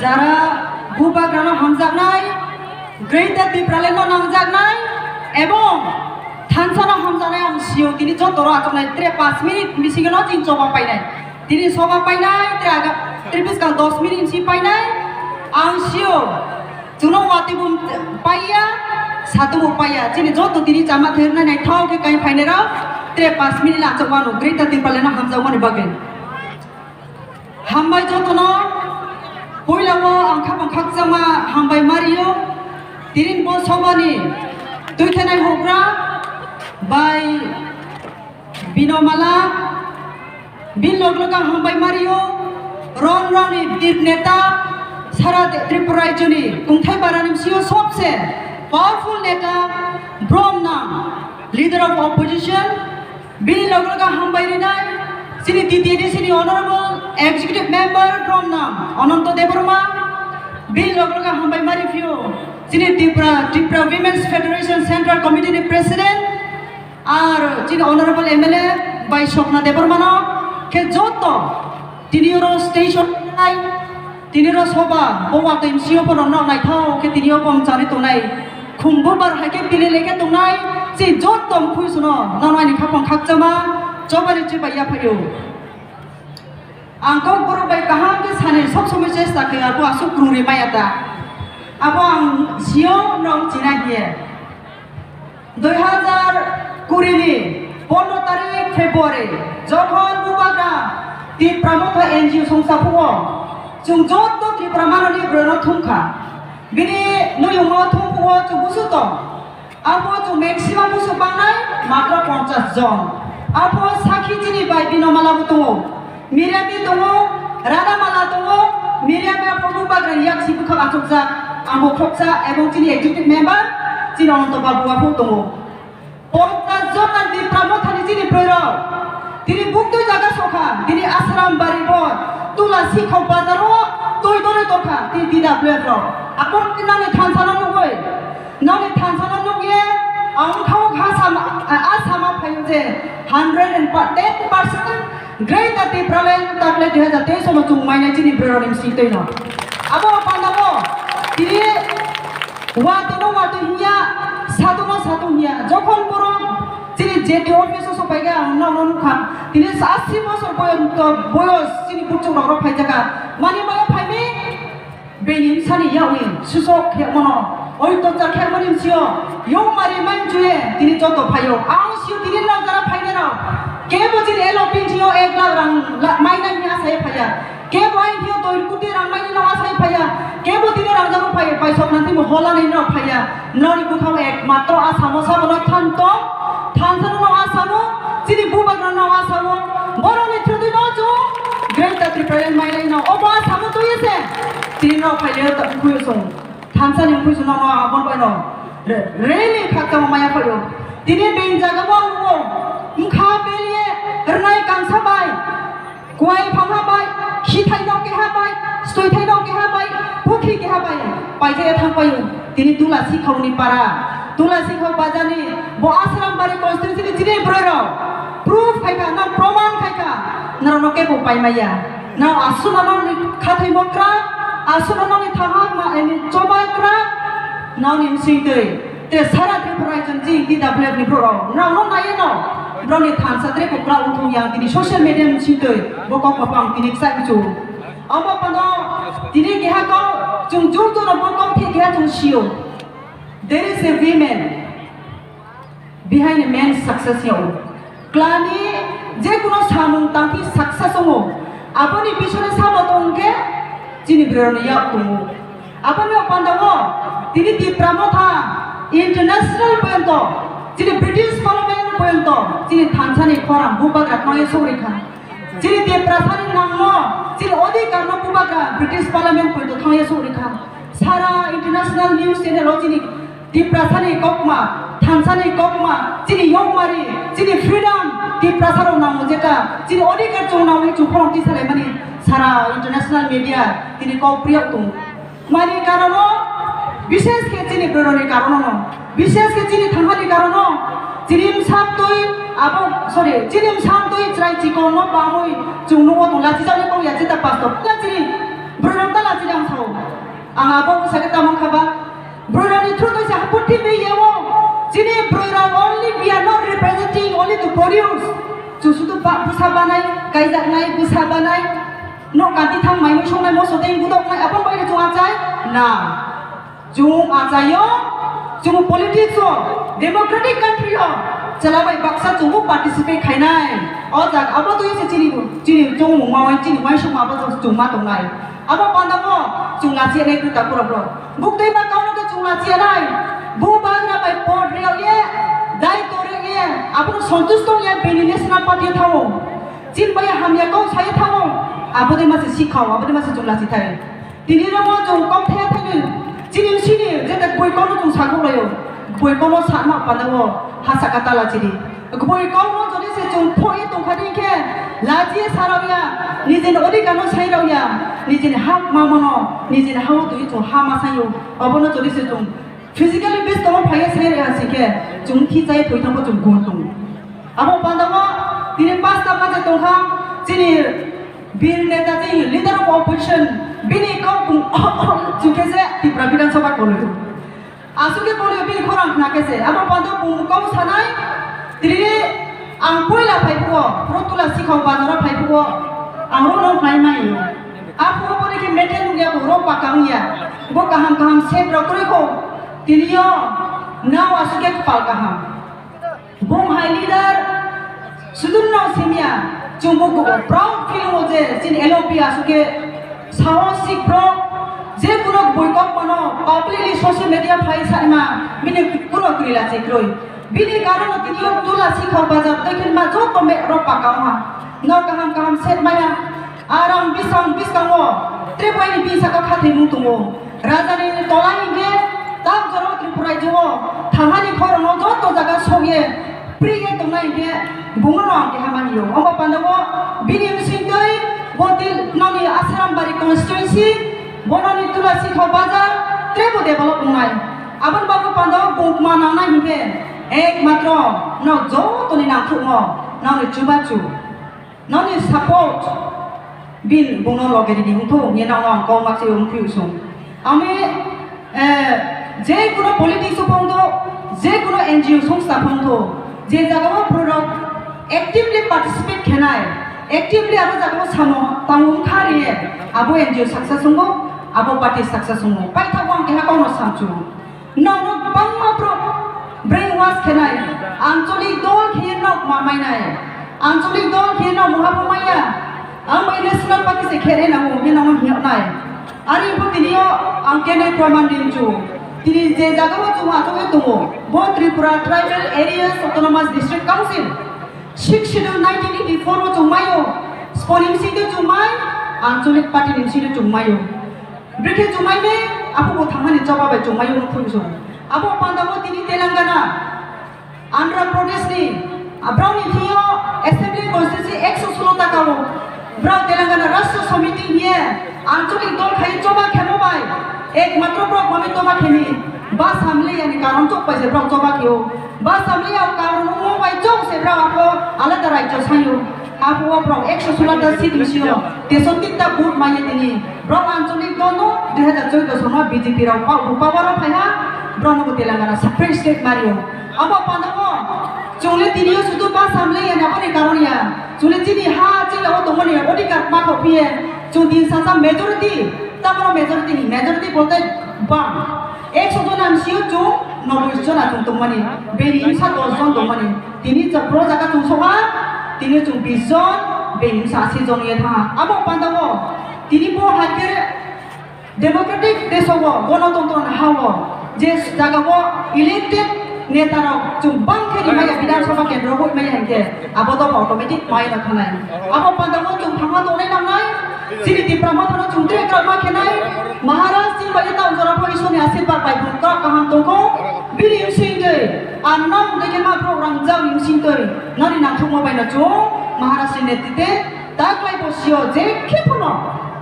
যারা ভূপাগ্রানো হামজাকনাই গ্রেটার ত্রিপুরালেন্ড নাংজাকনাই এবং থানসানা হামজানাই আং সিও তিনি যতর আচরনাই 5 মিনিট মিसिगनो जिन जबा पाइनाय তিনি सभा पाइनाय 10 मिनिट सि पाइनाय आं सिओ जुनो वातिबुम पाइया सातुबो पाइया जिनि जतो তিনি জামা ধেরনা নাই থাও কে কাই ফাইনেরা 5 মিনিট আচবানো গ্রেটার ত্রিপুরালেন্ড হামজাওনি বাগে হামবাই যতনো পয়লাও आंखा खाकजामा हामबाय मारियो तिरिन बो सभानि दुइथानाय हग्रा बाय बिनमाला बिन लगलगा हामबाय मारियो रन रनि दीप नेता सारा त्रिपुरा राज्यनि खुंथाय बारानि सिओ सबसे पावरफुल नेता ब्रह्मनाम लीडर ऑफ ऑपोजिशन बिन लगलगा हामबाय रिनाय सिनि टीटीडी सिनि ऑनरेबल एग्जीक्यूटिव मेंबर ब्रह्मनाम अनंत देवबर्मा बिन लगलगा हामबाय मारिफियो सिनि Tripura women's federation central committee नि प्रेसिडेंट और जिन ऑनरेबल एमएलए बाय स्वप्ना देवबर्मा के जोतो तिनिरो स्टेशन नाय तिनिरो सभा बवा टिमसियो पर न नायथाव के तिनियो बम जानि तनाय खुंबो बार हाके पिले लेके तनाय जे जोतो खुइसनो ननानि खापन खाकजामा जबारि जिबाया फैयो आंखौ बरबाय गाहाम के साने सब समय चेष्टा के आबो आसु क्रुरि मायादा आबो आं सिओ नং चिना हिए 2020 नि 15 तारिख फेब्रुआरी जखन बुबाग्रा त्रिपुरा मथा एनजिओ संस्थाफुओ जों जत त्रिपुरा माननि ब्रनो थुमखा बिनि नयमा थुमफुओ जों बुसुतो आबो जों मैक्सिमाम बुसु बांनाय मात्र 50 जन आबो साखी जिनि बाय बिनमालाबो दङ मिराबि दङ रानामाला दङ मिराबि बुबाग्रा याक्सि बुखा आचकजा आंबो खपसा एवं जिनि एग्जीक्यूटिव मेंबर जिनि अनंत बाबुआबो दङ 50 जन त्रिपुरा मथानि जिनि ब्रनो তিনি বুকতো জায়গা সখা তিনি আশ্রম বাড়ি বর তুলাসি খাও বাজারো তৈ দরে দখা তি দিনা ব্লেফ্র আপন কিনানে থানসানা নগৈ নানে থানসানা নগে আংখাও ঘাসাম আসামা ফাইও যে 110% গ্রেটার ত্রিপুরালেন্ড তাকলে 2023 সম চুমাইনাই জিনি ব্ররনিম সিতৈ ন আবো পান্দাবো তিনি ওয়াতো হিয়া সাতো হিয়া যখন বড় যিনি যেটি অফিসে সবাইকে ননুখা তিনি 80 বছর বয়স যিনি বুকচং রগ ফাইজাকা মানি মায়া ফাইমি বেনি সানি ইয়াউনি সুসক খেমন ওইতজা খেমনিম সিও ইয়ং মারি মানজুয়ে তিনি যত ফাইও আং সিও তিনি নাজারা ফাইনে নাও কেবো যিনি এলপি জিও 1 লাখ রাং মাইনা নি আসাই ফাইয়া কেবো আই হিও 2 কোটি রাং মাইনি নাও আসাই ফাইয়া কেবো তিনি রাংজানো ফাই পাইসক নান্তি মহলানি নাও ফাইয়া ননি বুখাও একমাত্র আসামো সাবনো থানতো थानसानो आसामो जिनि बुबाग्रानो आसामो बरनि थ्रुदि न जो ग्रेटार त्रिपुरालेन्ड माइनाय न अबा आसामो तयसे तिनि न फाइले खुयसो थानसानि खुयसो न आबन बाय न रेलि खाकजाम माया फयो तिनि बेन जागाबो आंगो मुखा बेलिए रनाय कांसा बाय गय फांहा बाय खिथाय न गेहा बाय स्टयथाय न गेहा बाय फुखि गेहा बाय पाइजे थांबायो तिनि तुलासि खावनि पारा तुलसी खाव बाजानी बो आश्रम बारी कॉन्स्टिट्यूशन जिने ब्ररो प्रूफ खायका ना प्रमाण खायका नरनो के बो पाइमाया ना आसुनानो नि खाथै मक्रा आसुनानो नि थाहा मा एनि चबायक्रा ना नि सिंदै ते सारा त्रिपुरा जन जी DWF नि ब्ररो ना नो नाये नो ब्रनि थानसाद्रे बक्रा उथुं या दिनि सोशल मीडिया नि सिंदै बको खपां दिनि साइजु अमा पनो दिनि गेहाको जों जुजु न बको थे गेहा जों सियो There is a woman behind a man's success here. Klani je kuno samung tangki success ongo. Apani pisone samo tongke jini broni ya ongo. Apani opandawo tini di pramotha international pointo jini British Parliament pointo jini Tanzania koram bubaga noye sorika. Jini di prasani nangmo jini odi karna bubaga British Parliament pointo noye sorika. Sara international news channel jini di prasani kokma थानसानि kokma jini yongmari jini freedom di prasaro namu jeta jini odikar chongnamai chukhorong tisale mani sara international media tini ko priyak tung mani karono বিশেষ ke jini broroni karono বিশেষ ke jini thangani karono jirim saptoi abo sorry jirim samtoi trai chikono bamoi chungno tongla chijane ko ya jeta pasto jini Brorong tala sidang sao. Ang abo sa katamang kaba. Brorong itro to sa haputi me yewo. Sini brorong only we are not representing only to produce. Susu pak busabanai, kaizak nai busabanai. No kanti thang mai mo shonai mo soteng budok nai apang bai jung acai. Nah. Jung acayo, jung politics o, democratic country o. Celabai baksa jung participate kainai. Oh jak, apa tu yang seciri jung mawai jing wai shung apa jung matong nai. Apa pandang mo, jung lasi nai tu tak pura. Bukti ma kau nak jung lasi nai. Bu bang na bai port real ye, dai tore ye. Apa tu santus tu ye business na pati thao. Jin bai hamya kau saya thao. Apa tu masih sikau, apa tu masih jung lasi thai. Tini ramo jung kau thai thai. Jinim sini, jadi boy kono jung sagu layo, boy kono sama pandango hasa kata lah jadi. Boy kono jadi se jung poi tu kadi ke, laji sarawya, nijin odi kano sarawya, nijin hak mamono, nijin hawa tu itu hama sayo, abono jadi se jung physically based kono payah sarawya sih ke, jung kijai tu itu jung guntung. Abo pandango, tini pasta macam tu ham, jadi bir neta jadi leader of opposition. Bini kau pun juga se di Prabiran Sobat Kolu. Asuke Kolu bini korang nak se. Apa pandu pun kau sanai. Tiri angkoi lah pai puo. Protula si kau bazar pai puo. Angro no pai mai yo. Aku pun ni meten dia pun ropa kami ya. Bo kaham se prokuri ko. Tiri yo now asuke kepal kaham. Bom high leader sudun no semia. Jumbo ko proud feel mo je sin LOP asuke. Sausik bro, je kuno boykot mano, publicly social media file sarima, bini kuno kurila cekroi. Bini karena tiniyo tula sikau bazar, tekin ma joko me ropa kauma. No kaham set maya, aram bisang wo, trebo ini bisa kau khati mutungo. Raja ni tola inge, tak jero tripura jowo, thangani khoro no joto jaga soge, priye tona inge, bunga no angke hamani yo. Omo pandawo, bini misintoi. Botil noni asram bari constituency, bononi tulasi kau bazar, trebo develop umai. Aban bagu pandau bungkma nana hingga, ek matro, no jo to ni nangku mo, noni cuba cu, noni support, bin bungon logeri di untuk, ni nong kau masih umpi usung. Ame, je kuno politik supondo, je kuno NGO sungsta pondo, je jagawa produk actively participate kenai. Actively ada jago samo tanggung kari abo NGO sukses sungguh abo parti sukses sungguh pai tawang keha kono samcu no bangma pro brainwash kenai anjali dol khirno mamai nai anjali dol khirno muhabumaya amai national party se khere na mo hena mo hiyo nai ari bo tiniyo angkene praman dinju tini je jago chuma to tumo bo Tripura Tribal Areas Autonomous District Council 6 Schedule 1984 Jumayo, Sponing Singh Jumay, Anjolik Party Nimsi Jumayo. Brike Jumay ne, aku buat tangan dicoba baca Jumayo nufuso. Aku pandawo tini Telangana, Andhra Pradesh ni, Brown Indio Assembly Constituency 116 kawo. Brown Telangana Rashtra Samiti ni, Anjolik dol khai coba khemo bai. Ek matro brok mami coba khemi. Bas hamle yani karon chok pai se brok coba kyo. Bas hamle au karon mo bai chok se brok apo alada rajo sayo. Apo brok 116 seat misio. 63 ta vote mai tini. Brok Anjolik dono 2014 sono BJP ra upawara phaiha brok no Telangana separate state mario. Abo pandawo chole tiniyo sudu bas hamle yani apo ni karon ya. Chole tini ha chila o tomoni odikar ma khopie. Chudin sasa majority tamaro majority ni majority bolte bang 100 John CO চু 90 জন আচুং তমনি বেনি ইমসা 10 জন তমনি তিনি চপ্র জায়গা চুং সবা তিনি চুং 20 জন বেনি ইমসা 80 জন ইয়ে থাকা আবো পান্দাবো তিনি বো হাকের ডেমোক্রেটিক দেশবো গণতন্ত্র হাওবো যে জায়গাবো ইলেক্টেড নেতারাও চুং বাংখেরি মাইয়া বিধানসভা কেন্দ্র হই মাইয়া হেনকে আবো তো অটোমেটিক মাইয়া থানাই আবো পান্দাবো চুং থামা দনে নামনাই Sini di Pramodana Jungtre Krama Kenai Maharaj Singh Bajeta Ujara Isoni Asirbat Pai Bukra Kaham Toko Bili Imsingde Anam Dekema Program Jam Imsingde Nani Nakhumo Pai Nacho Maharaj Singh Netite Taklai Bosio Je Kepuno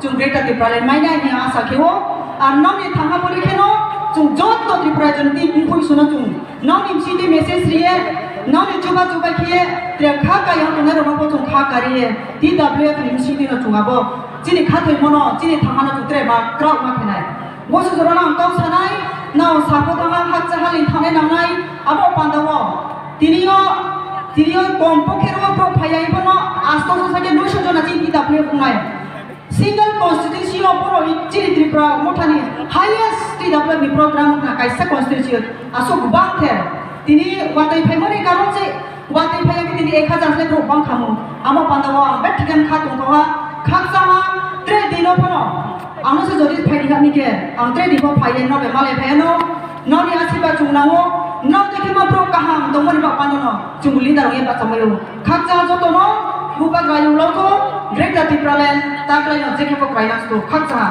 Jungtre Ta Tripura Maina Ni Asa Kewo Anam Ni Thanga Poli Keno Jung Jot To Tripura Janti Kumpui Suna Jung Nam Imsingde Message Riye nong ni coba kie tiang kaka yang tu nero nopo tung kaka rie DWF nimsi ni no cunga bo cini katoi mono cini thangana tu tre ma krau ma kenai bosu jorona kau sanai nau sapo tanga hak cahalin thane nangai abo pandawo tinio kompo kero pro phayai bono asto so sake no shojona cini DWF ngai single constitution poro cini Tripura mothani highest DWF ni program na kaisa constitution aso gubang the tini watai phaimani karon se watai phaya ki tini 1000 le ro bang khamu amo pandawa bethikan kha tongwa khaksama tre dino phono amo se jodi phai dikha ke ang tre dibo phai no be male pheno no ni asiba chungnawo no dekhi ma pro kaham tomori ba panono chunguli daru ba chamayo khakja jotono buba gayu logo great Tripura land taklai no jekhe ko krainas to khakja